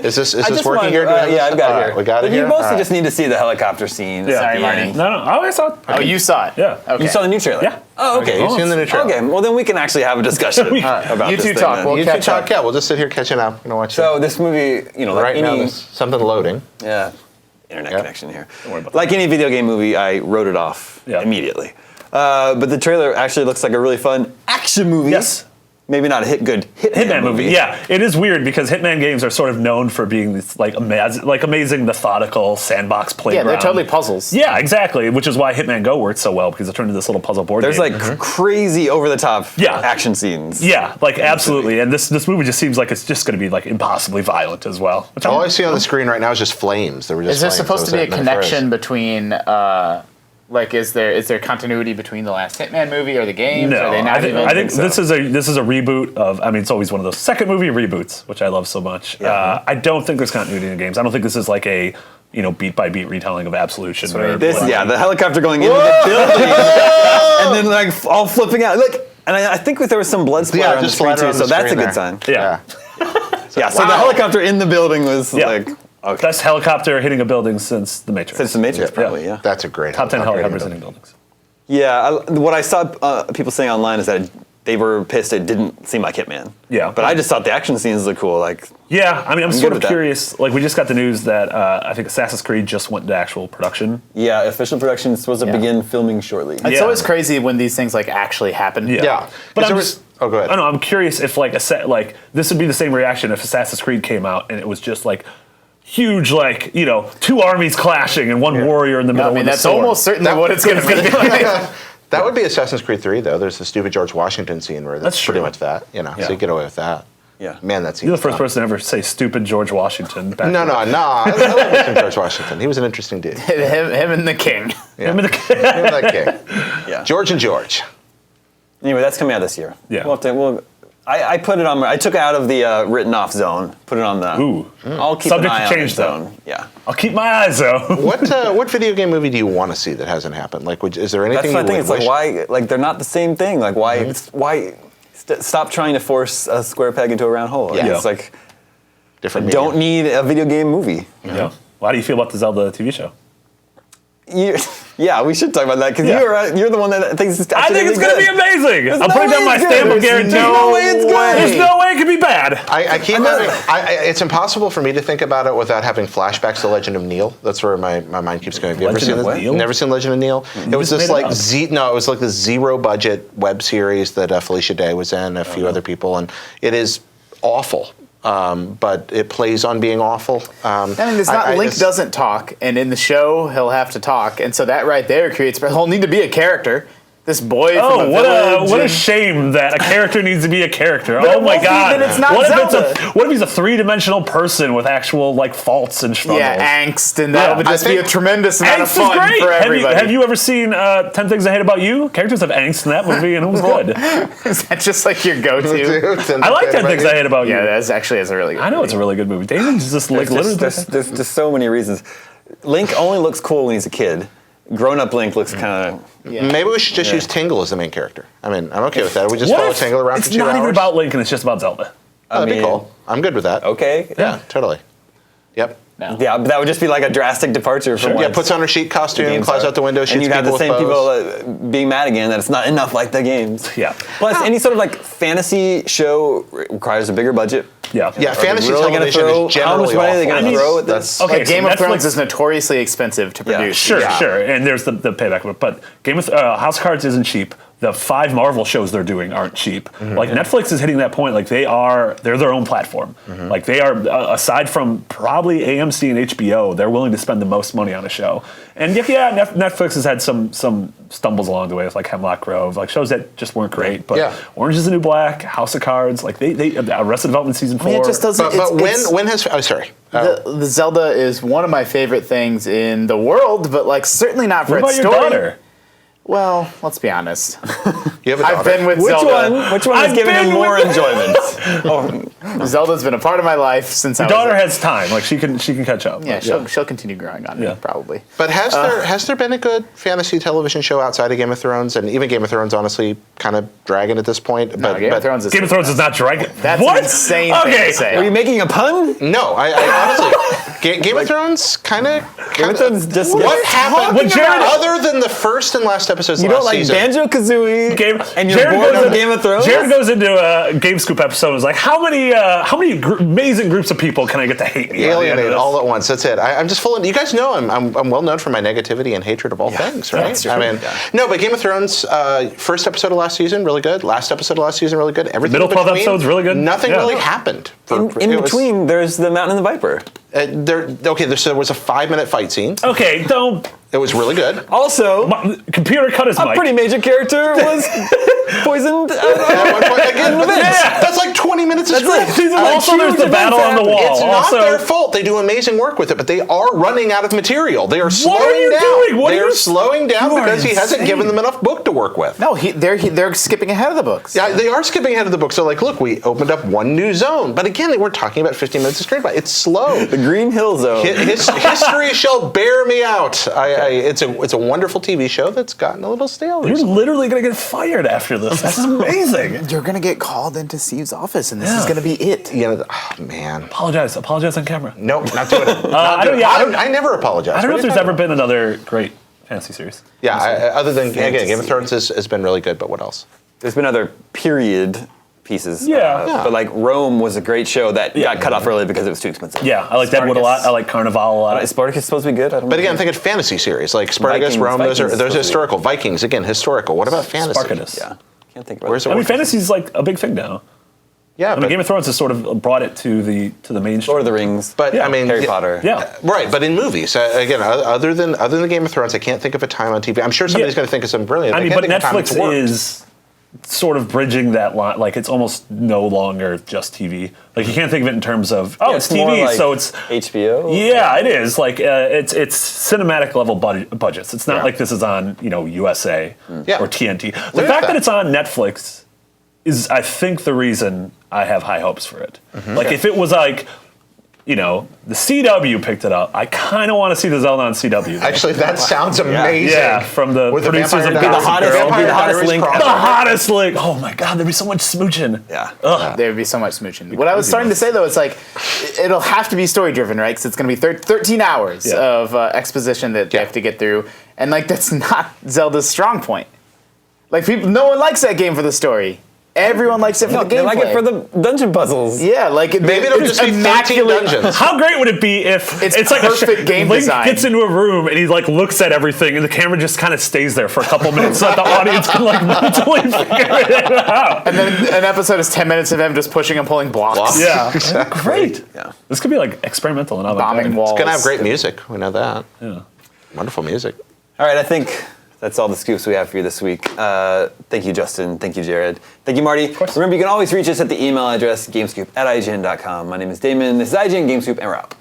Is this I this just working wanted- here? Do we have yeah, this? I've got All it right, here. we got it But here. you mostly All right. just need to see the helicopter scenes. Yeah. Sorry, Marty. No. Oh, I saw it. Oh, you saw it? Yeah. Okay. You saw the new trailer? Yeah. Oh, okay. You've seen the new trailer. Okay, well then we can actually have a discussion about You this two thing talk. then. We'll You two catch up. talk. Yeah, we'll just sit here catching up. Gonna watch So it. this movie, you know, like Right any now, there's something loading. internet Yeah. connection here. worry about Like any video game movie, I wrote it off Yeah. immediately. But the trailer actually looks like a really fun action movie. Yes. Maybe not a good Hitman movie. Yeah, it is weird because Hitman games are sort of known for being this like amazing methodical sandbox Yeah, playground. they're totally puzzles. Yeah, exactly. Which is why Hitman Go worked so well because it turned into this little puzzle board There's game. like crazy over the top Yeah. action scenes. Yeah, like absolutely. And this movie just seems like it's just going to be like impossibly violent as well. Which All I see on the screen right now is just flames. There were just Is there flames. supposed to That be a was it. Nothing connection between, like, is there continuity between the last Hitman movie or the games? no, Are they not I think so. this is a reboot of. I mean, it's always one of those second movie reboots, which I love so much. I don't think there's continuity in the games. I don't think this is like a beat by beat retelling of Absolution. Or This, whatever. yeah, the helicopter going into the building, and then like all flipping out. Look, and I think there was some blood splatter on the just screen splatter too, on the so that's a screen good there. sign. Yeah. Yeah, so the helicopter in the building was Yeah. like okay. Best helicopter hitting a building since The Matrix. Since the Matrix, probably, yeah. That's a great Top 10 helicopters in hitting buildings. Yeah, what I saw people saying online is that they were pissed it didn't seem like Hitman. Yeah. But I just thought the action scenes looked cool. Like, Yeah, I mean, I'm good sort of with that. curious. Like, we just got the news that I think Assassin's Creed just went into actual production. yeah, official production is supposed to Yeah. begin filming shortly. It's Yeah. always crazy when these things like actually happen. Yeah. Yeah. But 'Cause I'm there just, oh, go ahead. I don't know. I'm curious if like this would be the same reaction if Assassin's Creed came out and it was just like huge, like two armies clashing and one warrior in the middle. I mean, with a that's sword. almost certainly what it's going to be. That would be Assassin's Creed 3, though. There's the stupid George Washington scene where that's That's pretty true. much that. Yeah. So you get away with that. Yeah. Man, that scene. You're the first person to ever say stupid George Washington. Back No. I love me some George Washington. He was an interesting dude. him and the king. Yeah. Him and the- Him and that king. Yeah. George and George. Anyway, that's coming out this year. Yeah. I put it on. I took it out of the written off zone. Put it on the. Ooh. I'll keep Subject an to eye change, on though. it zone. Yeah. I'll keep my eyes though. What video game movie do you want to see that hasn't happened? Like, is there anything That's my you thing. would It's like wish? why? Like they're not the same thing. Like why? Stop trying to force a square peg into a round hole. Like, Yeah. It's like Different don't medium. need a video game movie. Yeah. Well, how do you feel about the Zelda TV show? Yeah, we should talk about that because Yeah. you're the one that thinks it's. I think it's going to be amazing. I'm no putting way down my it's good. stamp of There's guarantee. no way it's good. There's no way it could be bad. I keep having. It's impossible for me to think about it without having flashbacks to Legend of Neil. That's where my mind keeps going. Have you ever Legend seen of this? what? Neil? Never seen Legend of Neil? It was just this made it like up. it was like this zero budget web series that Felicia Day was in, a few other people, and it is awful. But it plays on being awful. I mean, it's not Link doesn't talk, and in the show he'll have to talk, and so that right there creates. He'll need to be a character, This boy from Oh, a what a village. shame that a character needs to be a character. But Oh it my won't be god! that it's not what if Zelda. what if he's a three-dimensional person with actual like faults and struggles? Yeah, angst, and that Yeah, would I just be a think tremendous amount of Angst is fun great. for Have everybody. you ever seen 10 Things I Hate About You? Characters have angst in that movie, and it was good. Is that just like your go-to? I like 10 Things I Hate About You. Yeah, that's actually is a really good I know it's a really good movie. Damon's just like literally. There's just so many reasons. Link only looks cool when he's a kid. Grown-up Link looks kind of. Maybe we should just use Tingle as the main character. I mean, I'm okay with that. We just What follow if Tingle around it's for 2 not hours. even about Link and it's just about Zelda? Oh, that'd be mean- cool. I'm good with that. Okay. Yeah, totally. Yep. No. Yeah, but that would just be like a drastic departure from Yeah, what puts on her sheet costume, games climbs are. out the window, and shoots you'd have the people same with bows. people being mad again that it's not enough like the games. Yeah. Plus, any sort of like fantasy show requires a bigger budget. Yeah. Yeah, Are they fantasy really gonna television throw, is generally how much money are they awful. going to throw at That's- this? Okay, Like Game so of Thrones Netflix- is notoriously expensive to Yeah. produce. Sure, sure. And there's the payback of it. But House of Cards isn't cheap. The 5 Marvel shows they're doing aren't cheap. Like Netflix is hitting that point. Like they're their own platform. Like they are, aside from probably AMC and HBO, they're willing to spend the most money on a show. And Netflix has had some stumbles along the way with like Hemlock Grove, like shows that just weren't great. But Yeah. Orange is the New Black, House of Cards, like they Arrested Development season 4. I mean, it just doesn't. But it's- when has... Oh, sorry. the Zelda is one of my favorite things in the world, but like certainly not for What about its your story. daughter? Well, let's be honest. You have a I've daughter? been with Which Zelda. one has I've given him been more with- enjoyment? Zelda's been a part of my life since I Your was daughter a- has time. Like she can catch up. Yeah, she'll continue growing on me, Yeah. probably. But has there been a good fantasy television show outside of Game of Thrones? And even Game of Thrones, honestly, kind of dragging at this point. No, Game of Thrones is Game of Thrones is not Dragon. That's what? an insane thing Okay. to say. Were you making a pun? No, I honestly... Game of Thrones kind of... Game of Thrones just What gets happened When Jared- other than the first and last episodes You of don't last like season? Banjo-Kazooie and you're Jared bored goes of into- Game of Thrones? Jared goes into a Game Scoop episode and is like, how many amazing groups of people can I get to hate me? by the end of Alienate this? all at once. That's it. I'm just full of... You guys know I'm well known for my negativity and hatred of all things, right? that's true. I mean, no, but Game of Thrones, first episode of last season, really good. Last episode of last season, really good. Everything Middle in 12 between, episodes, really good. Nothing Yeah. really happened. In It was- between, there's the Mountain and the Viper. there was a 5-minute fight scene. Okay, don't. It was really good. Also, Computer cut his a mic. pretty major character was poisoned. At one point, again, that's like 20 minutes of That's script. like- Also, there's huge the battle on events the wall. It's not also, their fault. They do amazing work with it, but they are running out of material. They are slowing are you down. doing? What they are are you- slowing down You are because he hasn't insane. given them enough book to work with. No, they're skipping ahead of the books. Yeah, they are skipping ahead of the book. So, like, look, we opened up one new zone, but again, we're talking about 15 minutes of screenplay. It's slow. The Green Hill Zone. History shall bear me out. It's a wonderful TV show that's gotten a little stale. you're recently. literally going to get fired after this. This is amazing. You're gonna get called into Steve's office, and this Yeah. is gonna be it. Oh man. Apologize on camera. Nope, not doing it. I don't- yeah, I don't- I never apologize. I don't know What if are you there's ever talking been another great fantasy series. about? Yeah, other than again, Game of Thrones has been really good, but what else? There's been other period pieces. Yeah. But like Rome was a great show that got cut off early because it was too expensive. Yeah, I like Deadwood a lot. I like Carnival a lot. Is Spartacus supposed to be good? I don't But know. again, think of fantasy series like Spartacus, Vikings. Rome. Vikings Those is supposed to be- historical. Vikings again, historical. What about fantasy? Spartacus. Yeah. Can't think about Where's it. it? I mean, fantasy's like a big thing now. Yeah, I mean, but, Game of Thrones has sort of brought it to the mainstream. Lord of the Rings. but yeah, I mean, Harry Potter. Yeah. Right, but in movies, again, other than Game of Thrones, I can't think of a time on TV. I'm sure somebody's Yeah. going to think of something brilliant. I mean, can't but think of a time it's Netflix worked. is sort of bridging that line. Like, it's almost no longer just TV. Like, you can't think of it in terms of, oh, Yeah, it's more TV, like so it's... HBO. Yeah, it is. Like, it's cinematic level budgets. It's not like this is on, USA Yeah. or TNT. The Look at fact that. that. It's on Netflix is, I think, the reason I have high hopes for it. Like, if it was like, the CW picked it up, I kind of want to see the Zelda on CW. Actually, that sounds amazing. Yeah, from the With the producers Vampire of Diaries- Gossip hottest- Girl. be the hottest Diaries link crossover. The hottest link. Oh my god, there'd be so much smooching. Yeah. There would be so much smooching. What I was starting to say though, it's like it'll have to be story driven, right? Because it's going to be 13 hours Yeah. of exposition that they have to get through, and like that's not Zelda's strong point. Like no one likes that game for the story. Everyone likes it for No, the they gameplay. like it for the dungeon puzzles. yeah, like Maybe it'll it's just be 13 immaculate. dungeons. How great would it be if It's like perfect game Link design. gets into a room and he like looks at everything and the camera just kind of stays there for a couple minutes so that the audience can like mentally figure it out. And then an episode is 10 minutes of him just pushing and pulling blocks. Yeah, Exactly. great. Yeah. This could be like experimental and Bombing walls. It's going to have great music. We know that. Yeah. Wonderful music. All right, I think That's all the scoops we have for you this week. Thank you, Justin. Thank you, Jared. Thank you, Marty. Remember, you can always reach us at the email address, gamescoop@ign.com. My name is Damon. This is IGN Gamescoop, and we're out.